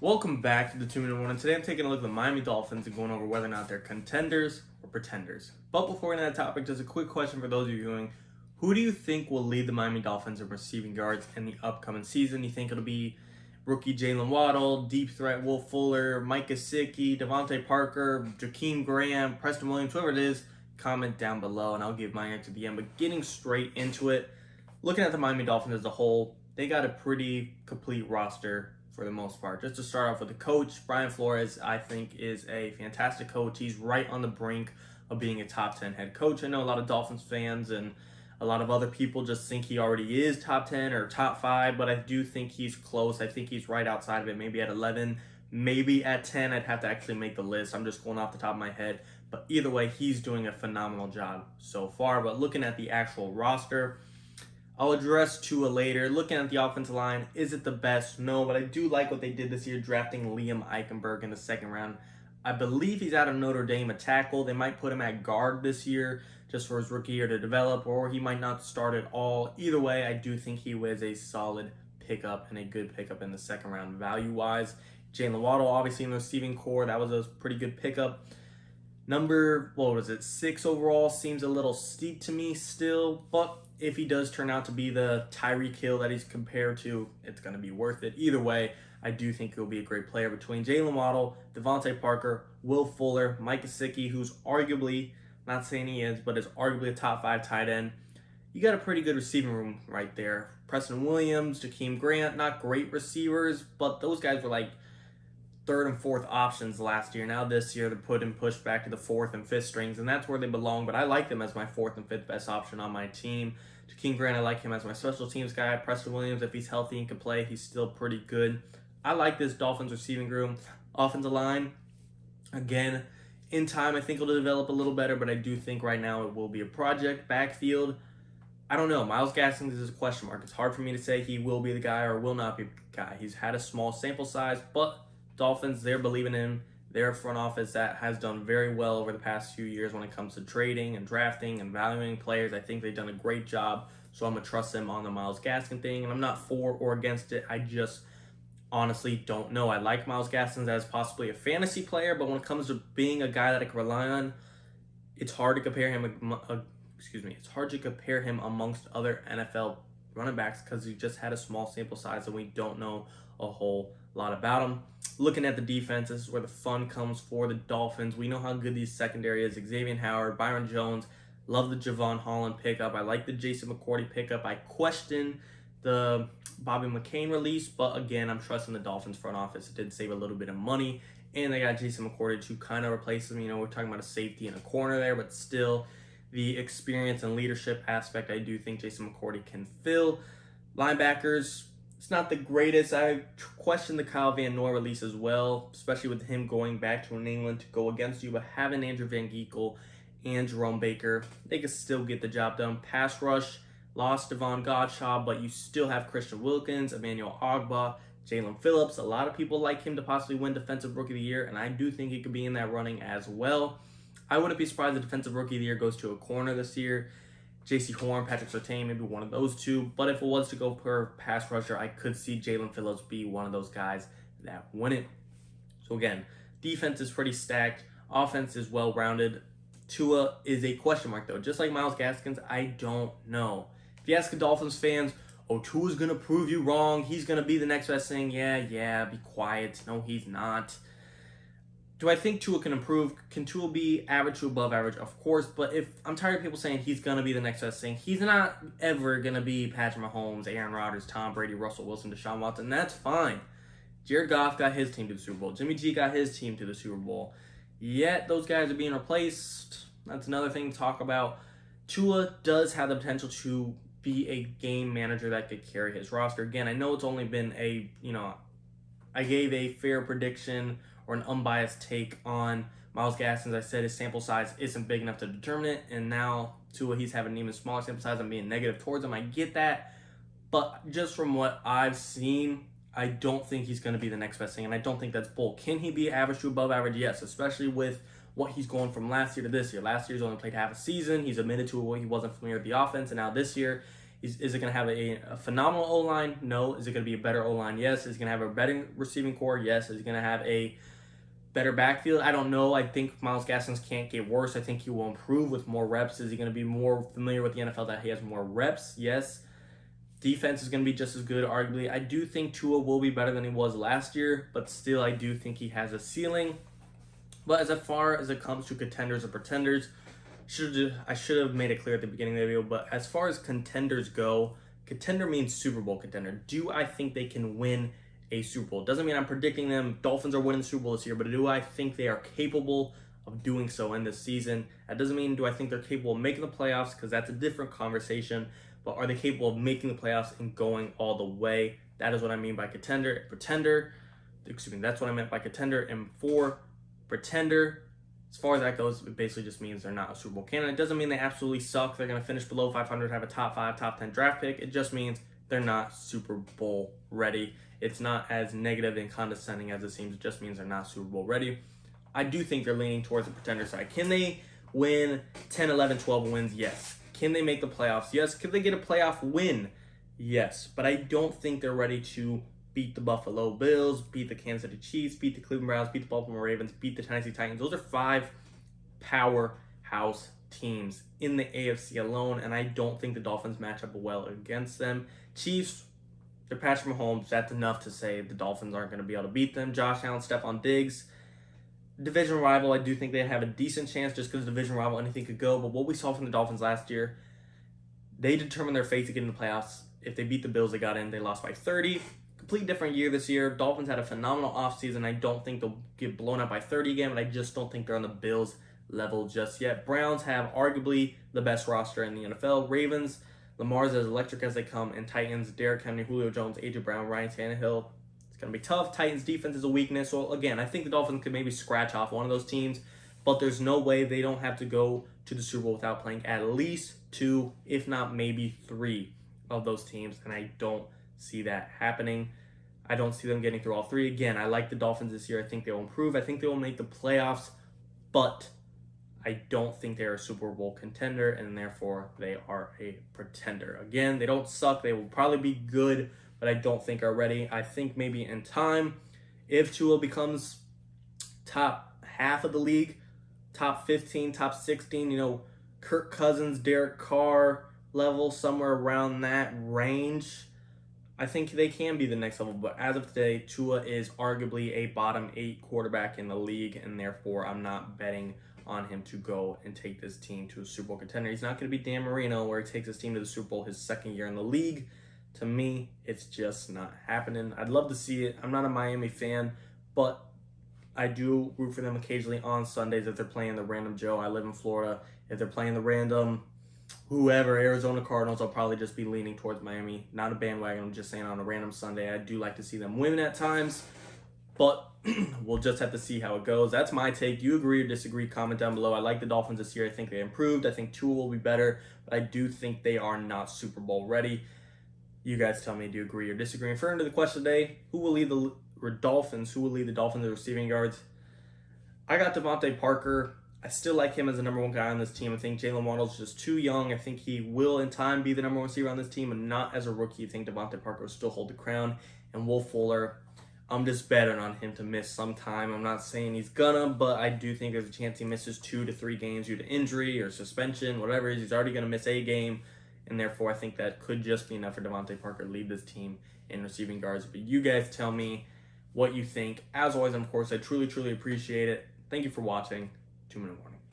Welcome back to the 2-Minute Warning. Today I'm taking a look at the Miami Dolphins and going over whether or not they're contenders or pretenders. But before we get into that topic, just a quick question for those of you viewing. Who do you think will lead the Miami Dolphins in receiving yards in the upcoming season? You think it'll be rookie Jaylen Waddle, deep threat Will Fuller, Mike Gesicki, Devontae Parker, Jakeem Graham, Preston Williams, whoever it is? Comment down below and I'll give my answer at the end. But getting straight into it, looking at the Miami Dolphins as a whole, they got a pretty complete roster for the most part. Just to start off with the coach, Brian Flores, I think is a fantastic coach. He's right on the brink of being a top 10 head coach. I know a lot of Dolphins fans and a lot of other people just think he already is top 10 or top 5, but I do think he's close. I think he's right outside of it, maybe at 11, maybe at 10. I'd have to actually make the list. I'm just going off the top of my head. But either way, he's doing a phenomenal job so far. But looking at the actual roster, I'll address Tua later. Looking at the offensive line, is it the best? No, but I do like what they did this year, drafting Liam Eichenberg in the second round. I believe he's out of Notre Dame, a tackle. They might put him at guard this year just for his rookie year to develop, or he might not start at all. Either way, I do think he was a solid pickup and a good pickup in the second round value-wise. Jaylen Waddle, obviously in the receiving core, that was a pretty good pickup. Number, 6 overall seems a little steep to me still, but if he does turn out to be the Tyreek Hill that he's compared to, it's going to be worth it. Either way, I do think he'll be a great player between Jaylen Waddle, Devontae Parker, Will Fuller, Mike Gesicki, who's arguably, not saying he is, but is arguably a top 5 tight end. You got a pretty good receiving room right there. Preston Williams, Jakeem Grant, not great receivers, but those guys were like third and fourth options last year. Now this year they're pushed back to the fourth and fifth strings, and that's where they belong. But I like them as my fourth and fifth best option on my team. Jakeem Grant, I like him as my special teams guy. Preston Williams, if he's healthy and can play, he's still pretty good. I like this Dolphins receiving room. Offensive line, again, in time I think it'll develop a little better, but I do think right now it will be a project. Backfield, I don't know. Myles Gaskins is a question mark. It's hard for me to say he will be the guy or will not be the guy. He's had a small sample size, but Dolphins, they're believing in him. They're a front office that has done very well over the past few years when it comes to trading and drafting and valuing players. I think they've done a great job, so I'm going to trust them on the Myles Gaskin thing. And I'm not for or against it. I just honestly don't know. I like Myles Gaskin as possibly a fantasy player, but when it comes to being a guy that I can rely on, it's hard to compare him. It's hard to compare him amongst other NFL running backs because he just had a small sample size and we don't know a whole lot about him. Looking at the defense, this is where the fun comes for the Dolphins. We know how good these secondary is. Xavien Howard, Byron Jones. Love the Javon Holland pickup. I like the Jason McCourty pickup. I question the Bobby McCain release, but again, I'm trusting the Dolphins front office. It did save a little bit of money, and they got Jason McCourty to kind of replace him. You know, we're talking about a safety and a corner there, but still the experience and leadership aspect, I do think Jason McCourty can fill. Linebackers, it's not the greatest. I question the Kyle Van Noy release as well, especially with him going back to New England to go against you, but having Andrew Van Ginkel and Jerome Baker, they can still get the job done. Pass rush, lost Devon Gottschalk, but you still have Christian Wilkins, Emmanuel Ogbah, Jaelan Phillips. A lot of people like him to possibly win Defensive Rookie of the Year, and I do think he could be in that running as well. I wouldn't be surprised if Defensive Rookie of the Year goes to a corner this year. J.C. Horn, Patrick Surtain, maybe one of those two. But if it was to go per pass rusher, I could see Jaelan Phillips be one of those guys that win it. So again, defense is pretty stacked. Offense is well-rounded. Tua is a question mark, though. Just like Myles Gaskins, I don't know. If you ask the Dolphins fans, oh, Tua's going to prove you wrong. He's going to be the next best thing. Yeah, be quiet. No, he's not. Do I think Tua can improve? Can Tua be average to above average? Of course, but if I'm tired of people saying he's going to be the next best thing, he's not ever going to be Patrick Mahomes, Aaron Rodgers, Tom Brady, Russell Wilson, Deshaun Watson. That's fine. Jared Goff got his team to the Super Bowl. Jimmy G got his team to the Super Bowl. Yet those guys are being replaced. That's another thing to talk about. Tua does have the potential to be a game manager that could carry his roster. Again, I know it's only been I gave a fair prediction or an unbiased take on Myles Gaskins. I said his sample size isn't big enough to determine it, and now Tua, he's having an even smaller sample size. I'm being negative towards him. I get that, but just from what I've seen, I don't think he's going to be the next best thing, and I don't think that's bold. Can he be average to above average? Yes, especially with what he's going from last year to this year. Last year he's only played half a season. He's admitted to what he wasn't familiar with the offense, and now this year Is it going to have a phenomenal O-line? No. Is it going to be a better O-line? Yes. Is it going to have a better receiving core? Yes. Is it going to have a better backfield? I don't know. I think Myles Gaskin's can't get worse. I think he will improve with more reps. Is he going to be more familiar with the NFL that he has more reps? Yes. Defense is going to be just as good, arguably. I do think Tua will be better than he was last year, but still I do think he has a ceiling. But as far as it comes to contenders or pretenders, I should have made it clear at the beginning of the video, but as far as contenders go, contender means Super Bowl contender. Do I think they can win a Super Bowl? Doesn't mean I'm predicting them. Dolphins are winning the Super Bowl this year, but do I think they are capable of doing so in this season? That doesn't mean do I think they're capable of making the playoffs, because that's a different conversation, but are they capable of making the playoffs and going all the way? That is what I mean by contender. That's what I meant by contender. And for pretender, as far as that goes, it basically just means they're not a Super Bowl candidate. It doesn't mean they absolutely suck. They're going to finish below 500, have a top 5, top 10 draft pick. It just means they're not Super Bowl ready. It's not as negative and condescending as it seems. It just means they're not Super Bowl ready. I do think they're leaning towards the pretender side. Can they win 10, 11, 12 wins? Yes. Can they make the playoffs? Yes. Can they get a playoff win? Yes. But I don't think they're ready to beat the Buffalo Bills, beat the Kansas City Chiefs, beat the Cleveland Browns, beat the Baltimore Ravens, beat the Tennessee Titans. Those are 5 powerhouse teams in the AFC alone, and I don't think the Dolphins match up well against them. Chiefs, they're Patrick Mahomes. That's enough to say the Dolphins aren't going to be able to beat them. Josh Allen, Stephon Diggs. Division rival, I do think they have a decent chance just because division rival, anything could go. But what we saw from the Dolphins last year, they determined their fate to get in the playoffs. If they beat the Bills, they got in. They lost by 30. Complete different year this year. Dolphins had a phenomenal offseason. I don't think they'll get blown up by 30 again, but I just don't think they're on the Bills level just yet. Browns have arguably the best roster in the NFL. Ravens, Lamar's as electric as they come. And Titans, Derrick Henry, Julio Jones, A.J. Brown, Ryan Tannehill. It's going to be tough. Titans defense is a weakness. So again, I think the Dolphins could maybe scratch off one of those teams, but there's no way they don't have to go to the Super Bowl without playing at least 2, if not maybe 3 of those teams, and I don't see that happening. I don't see them getting through all 3. Again, I like the Dolphins this year. I think they will improve. I think they will make the playoffs, but I don't think they're a Super Bowl contender, and therefore they are a pretender. Again, they don't suck. They will probably be good, but I don't think are ready. I think maybe in time, if Tua becomes top half of the league, top 15, top 16, Kirk Cousins, Derek Carr level, somewhere around that range, I think they can be the next level. But as of today, Tua is arguably a bottom 8 quarterback in the league, and therefore I'm not betting on him to go and take this team to a Super Bowl contender. He's not going to be Dan Marino, where he takes his team to the Super Bowl his second year in the league. To me, it's just not happening. I'd love to see it. I'm not a Miami fan, but I do root for them occasionally on Sundays if they're playing the random Joe. I live in Florida. If they're playing the random whoever, Arizona Cardinals, I'll probably just be leaning towards Miami. Not a bandwagon. I'm just saying on a random Sunday, I do like to see them win at times, but we'll just have to see how it goes. That's my take. Do you agree or disagree? Comment down below. I like the Dolphins this year. I think they improved. I think Tua will be better, but I do think they are not Super Bowl ready. You guys tell me, do you agree or disagree? And further to the question today, who will lead the Dolphins? Who will lead the Dolphins as receiving yards? I got Devontae Parker. I still like him as the number 1 guy on this team. I think Jaylen Waddle is just too young. I think he will in time be the number 1 receiver on this team, and not as a rookie. I think Devontae Parker will still hold the crown. And Will Fuller, I'm just betting on him to miss some time. I'm not saying he's gonna, but I do think there's a chance he misses 2 to 3 games due to injury or suspension, whatever it is. He's already gonna miss a game, and therefore I think that could just be enough for Devontae Parker to lead this team in receiving yards. But you guys tell me what you think. As always, of course, I truly, truly appreciate it. Thank you for watching. 2 Minute Warning.